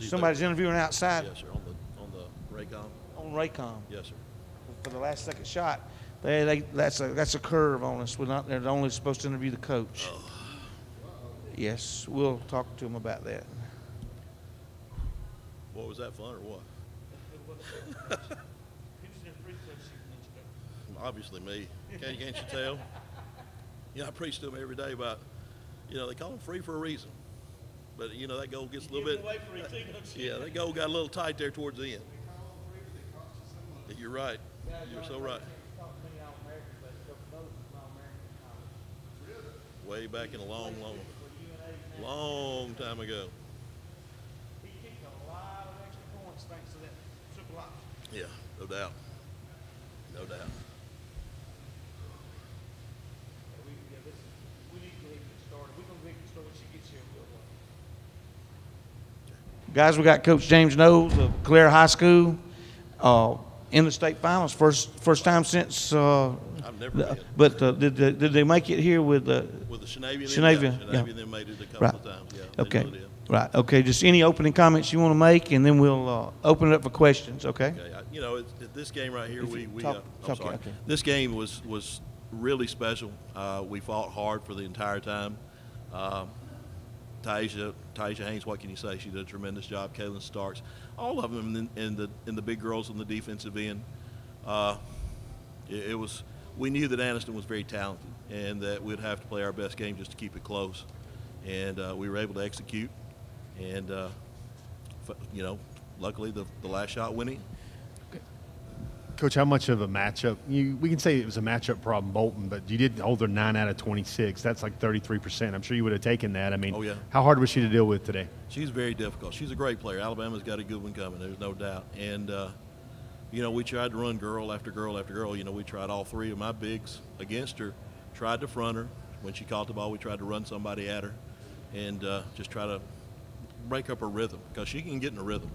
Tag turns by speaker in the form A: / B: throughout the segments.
A: Somebody's interviewing outside.
B: Yes, sir. On the Raycom.
A: On Raycom.
B: Yes, sir.
A: For the last second shot. That's a curve on us. They're only supposed to interview the coach.
B: Oh.
A: Yes, we'll talk to them about that.
B: What was that, fun or what? Obviously me. Can't you tell? I preach to them every day about, they call them free for a reason. But, that goal gets a little bit. Yeah, that goal got a little tight there towards the end. You're right. You're so right. Way back in a long time ago.
A: He kicked a lot of extra points thanks to that triple option.
B: Yeah, no doubt. No doubt.
A: We need to get started. We're going to get started when she gets here. Guys, we got Coach James Knowles of Calera High School in the state finals. First time since.
B: I've never been.
A: But did they make it here with the
B: Shenavia?
A: Shenavia,
B: Then made it a couple of times. Yeah.
A: Okay. Right. Okay. Just any opening comments you want to make, and then we'll open it up for questions. Okay.
B: Okay. This game right here,
A: okay.
B: This game was really special. We fought hard for the entire time. Taisha Haynes, what can you say? She did a tremendous job. Kaylin Starks, all of them in the big girls on the defensive end. We knew that Anniston was very talented and that we'd have to play our best game just to keep it close. And we were able to execute. And, luckily the last shot winning.
C: Coach, how much of a matchup? We can say it was a matchup problem, Bolton, but you did hold her 9 out of 26. That's like 33%. I'm sure you would have taken that. I mean,
B: oh, yeah.
C: How hard was she to deal with today?
B: She's very difficult. She's a great player. Alabama's got a good one coming, there's no doubt. And, we tried to run girl after girl after girl. We tried all three of my bigs against her, tried to front her. When she caught the ball, we tried to run somebody at her and just try to break up her rhythm because she can get in a rhythm.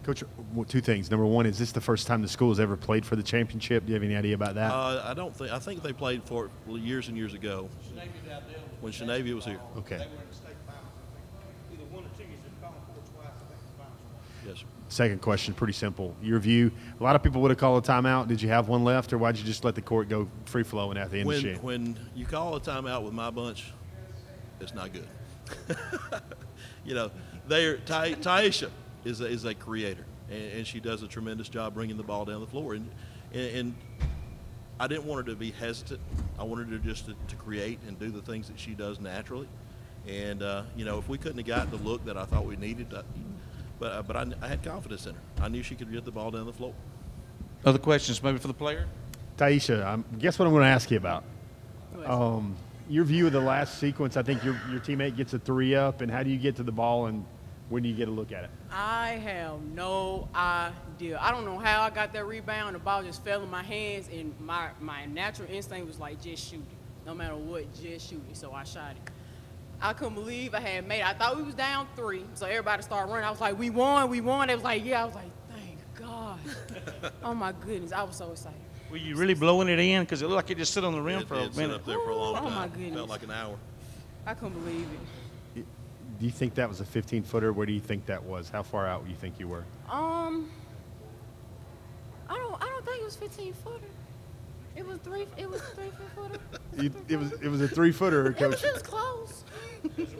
C: Coach, two things. Number one, is this the first time the school has ever played for the championship? Do you have any idea about that?
B: I don't think. I think they played for it years and years ago when Shenavia was here.
C: Okay.
A: They were in the state finals, I think. Either one or two years. They've gone four twice, I think, in the finals.
B: Yes, sir.
C: Second question, pretty simple. Your view, a lot of people would have called a timeout. Did you have one left, or why did you just let the court go free-flowing at the end of the game?
B: When you call a timeout with my bunch, it's not good. Taisha is a creator, and she does a tremendous job bringing the ball down the floor. And I didn't want her to be hesitant. I wanted her just to create and do the things that she does naturally. And, if we couldn't have got the look that I thought we needed, but I had confidence in her. I knew she could get the ball down the floor.
A: Other questions maybe for the player?
C: Taisha, guess what I'm going to ask you about? Your view of the last sequence. I think your teammate gets a 3-up, and how do you get to the ball, and when do you get a look at it?
D: I have no idea. I don't know how I got that rebound. The ball just fell in my hands, and my natural instinct was like, just shoot it. No matter what, just shoot it. So I shot it. I couldn't believe I had made it. I thought we was down 3, so everybody started running. I was like, we won. They was like, yeah. I was like, thank God. Oh, my goodness. I was so excited.
A: Were you really blowing it in? Because it looked like it just sit on the rim for a minute.
B: It up there for a long time.
D: Oh, my goodness.
B: Felt like an hour.
D: I couldn't believe it.
C: Do you think that was a 15-footer? Where do you think that was? How far out do you think you were?
D: I don't think it was 15-footer. It was 3-footer.
C: It was a 3-footer, Coach.
D: It was close. It was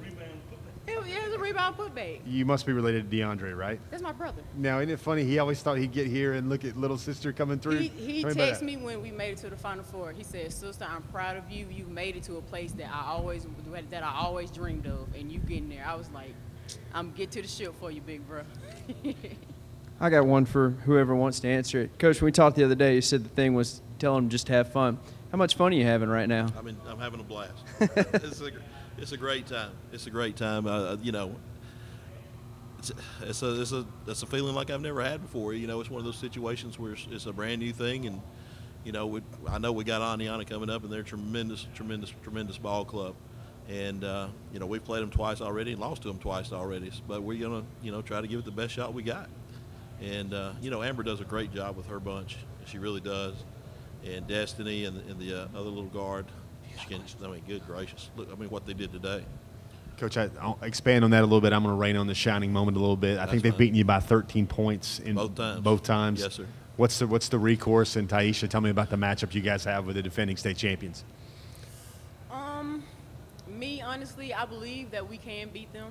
D: a rebound putback.
C: You must be related to DeAndre, right?
D: That's my brother.
C: Now, isn't it funny? He always thought he'd get here and look at little sister coming through.
D: He texted me when we made it to the Final Four. He said, "Sister, I'm proud of you. You made it to a place that I always dreamed of, and you getting there." I was like, "I'm get to the ship for you, big bro."
E: I got one for whoever wants to answer it. Coach, when we talked the other day, you said the thing was tell them just to have fun. How much fun are you having right now?
B: I mean, I'm having a blast. It's a great time. It's a great time. It's a feeling like I've never had before. It's one of those situations where it's a brand new thing, and I know we got Anniston coming up, and they're a tremendous ball club, and we've played them twice already and lost to them twice already. But we're gonna try to give it the best shot we got, and Amber does a great job with her bunch. She really does, and Destiny and the other little guard. Good gracious! Look, what they did today.
C: Coach, I'll expand on that a little bit. I'm going to rain on the shining moment a little bit. I think they've beaten you by 13 points in both times.
B: Yes, sir.
C: What's the recourse? And Taisha, tell me about the matchup you guys have with the defending state champions.
D: Me, honestly, I believe that we can beat them.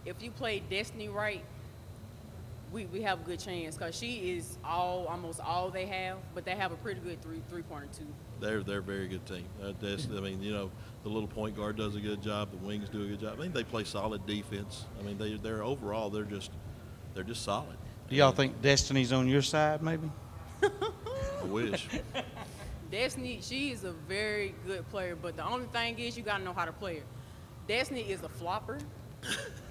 D: If you play Destiny right, we have a good chance because she is almost all they have, but they have a pretty good three-pointer too.
B: They're a very good team. I mean, you know, the little point guard does a good job. The wings do a good job. I mean, they play solid defense. I mean, they're overall they're just solid.
A: Do y'all think Destiny's on your side, maybe?
B: I wish.
D: Destiny, she is a very good player, but the only thing is you gotta know how to play her. Destiny is a flopper,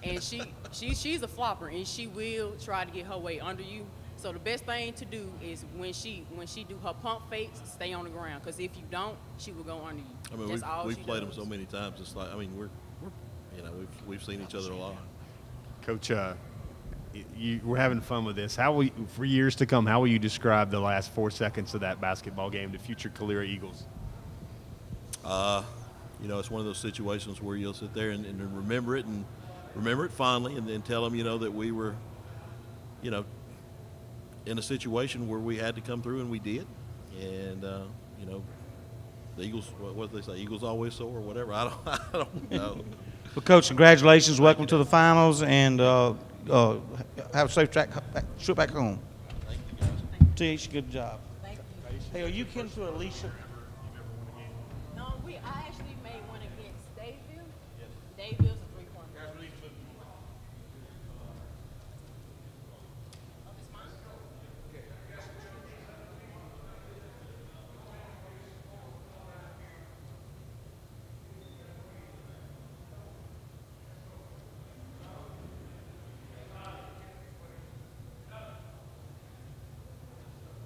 D: and she's a flopper, and she will try to get her way under you. So the best thing to do is when she do her pump fakes, stay on the ground, because if you don't, she will go under you.
B: I mean, we've played them so many times. It's like, I mean, we're you know, we've seen each other a lot.
C: Coach, we're having fun with this. For years to come, how will you describe the last 4 seconds of that basketball game to future Calera Eagles?
B: You know, it's one of those situations where you'll sit there and remember it fondly, and then tell them, you know, that we were, you know, in a situation where we had to come through, and we did. And you know, the Eagles, what do they say? Eagles always soar, or whatever. I don't know.
A: Well, Coach, congratulations. Welcome to the finals, and have a safe trip back home.
B: Thank you, guys.
A: Tish, good job.
D: Thank you.
A: Hey, are you kin to Alicia?
D: No, I actually made one against Dayville. Dayville's a three-pointer.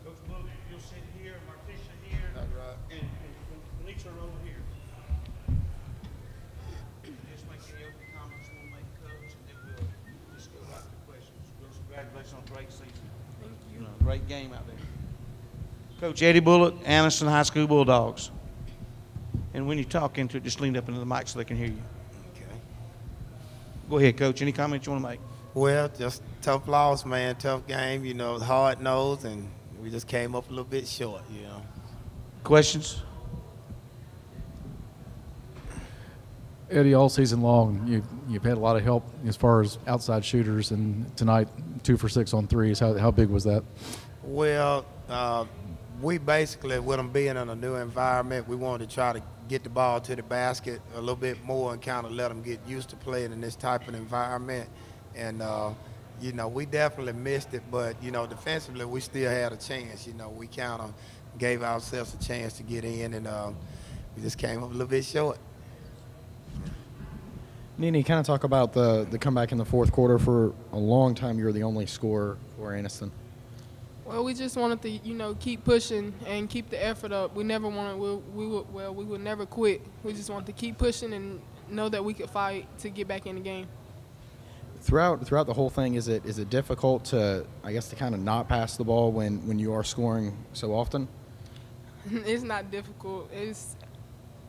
A: Coach Blue, you'll sit here, Martisha here, and Felicia over here. Just make any open comments you want to make, Coach, and then we'll just go right to questions. Girls, congratulations on a great season.
D: Thank you.
A: Great game out there. Coach Eddie Bullock, Anniston High School Bulldogs. And when you talk into it, just lean up into the mic so they can hear you.
F: Okay.
A: Go ahead, Coach. Any comments you want to make?
F: Well, just tough loss, man. Tough game. You know, hard nose, and we just came up a little bit short. You know.
A: Questions?
G: Eddie, all season long, you've had a lot of help as far as outside shooters, and tonight 2 for 6 on threes. How big was that?
F: Well, we basically, with them being in a new environment, we wanted to try to get the ball to the basket a little bit more and kind of let them get used to playing in this type of environment. And, you know, we definitely missed it, but, you know, defensively we still had a chance. You know, we kind of gave ourselves a chance to get in, and we just came up a little bit short.
H: Nene, kind of talk about the comeback in the fourth quarter. For a long time, you were the only scorer for Anniston.
I: Well, we just wanted to, you know, keep pushing and keep the effort up. We never wanted, we would never quit. We just wanted to keep pushing and know that we could fight to get back in the game.
H: Throughout the whole thing, is it difficult to, I guess, to kind of not pass the ball when you are scoring so often?
I: It's not difficult.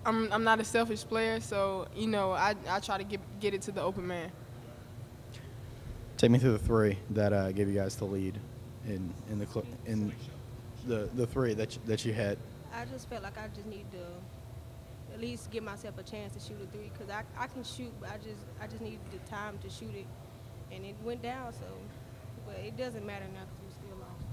I: I'm not a selfish player, so, you know, I try to get it to the open man.
H: Take me through the three that gave you guys the lead in the three that you had.
J: I just felt like I just need to at least give myself a chance to shoot a three, because I can shoot, but I just needed the time to shoot it, and it went down. So, but it doesn't matter now because we still lost.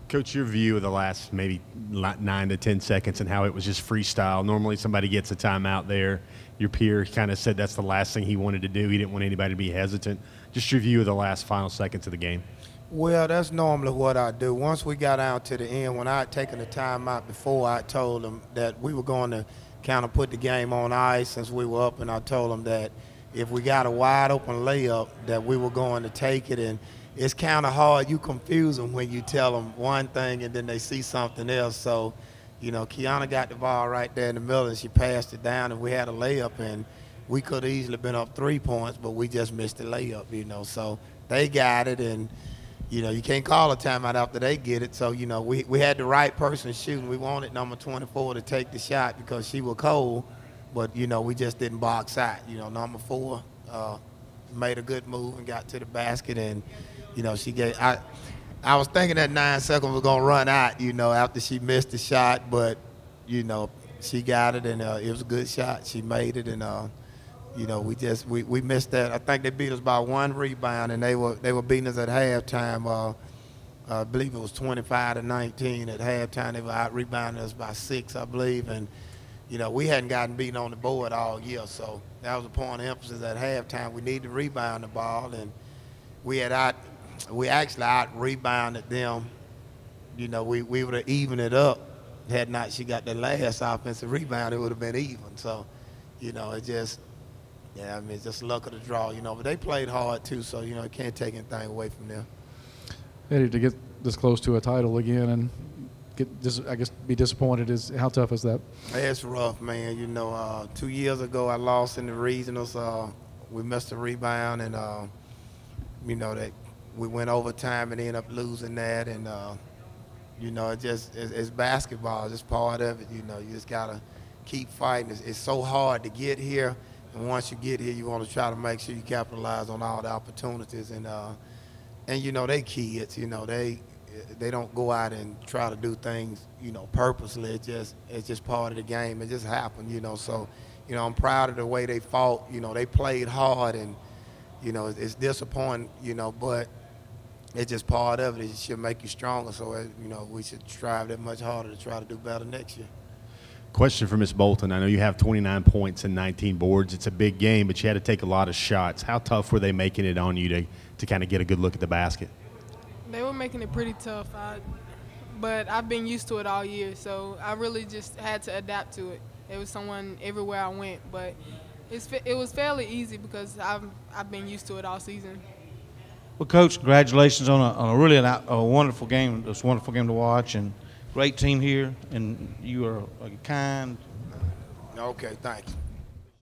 C: Coach, your view of the last maybe 9 to 10 seconds and how it was just freestyle. Normally somebody gets a timeout there. Your peer kind of said that's the last thing he wanted to do. He didn't want anybody to be hesitant. Just your view of the last final seconds of the game.
F: Well, that's normally what I do. Once we got out to the end, when I had taken the timeout before, I told them that we were going to kind of put the game on ice since we were up, and I told them that if we got a wide open layup, that we were going to take it. And it's kind of hard. You confuse them when you tell them one thing and then they see something else. So, you know, Kiana got the ball right there in the middle, and she passed it down, and we had a layup, and we could have easily been up 3 points, but we just missed the layup, you know. So they got it, and you know, you can't call a timeout after they get it. So, you know, we had the right person shooting. We wanted number 24 to take the shot because she was cold. but you know, we just didn't box out. You know, number 4 made a good move and got to the basket, and you know, she gave. I was thinking that 9 seconds was gonna run out, you know, after she missed the shot, but you know, she got it, and it was a good shot. She made it, and you know, we missed that. I think they beat us by 1 rebound, and they were beating us at halftime. I believe it was 25-19 at halftime. They were out rebounding us by 6, I believe, and you know, we hadn't gotten beaten on the board all year, so that was a point of emphasis at halftime. We needed to rebound the ball, and we actually out rebounded them. You know, we would have evened it up had not she got the last offensive rebound. It would have been even. So, you know, it just. Yeah, I mean, it's just luck of the draw, you know. But they played hard, too, so, you know, you can't take anything away from them.
G: Eddie, to get this close to a title again and be disappointed, how tough is that?
F: It's rough, man. You know, 2 years ago I lost in the regionals. We missed a rebound, and, you know, that we went overtime and ended up losing that. And, you know, it's basketball. It's part of it. You know, you just got to keep fighting. It's so hard to get here. And once you get here, you want to try to make sure you capitalize on all the opportunities. And you know, they kids, you know, they don't go out and try to do things, you know, purposely. It's just part of the game. It just happened, you know. So, you know, I'm proud of the way they fought. You know, they played hard, and, you know, it's disappointing, you know, but it's just part of it. It should make you stronger. So, you know, we should strive that much harder to try to do better next year.
C: Question for Ms. Bolton. I know you have 29 points and 19 boards. It's a big game, but you had to take a lot of shots. How tough were they making it on you to kind of get a good look at the basket?
I: They were making it pretty tough, but I've been used to it all year, so I really just had to adapt to it. There was someone everywhere I went, but it was fairly easy because I've been used to it all season.
A: Well, Coach, congratulations on a really a wonderful game. It was a wonderful game to watch, and great team here, and you are kind.
F: Okay, thanks.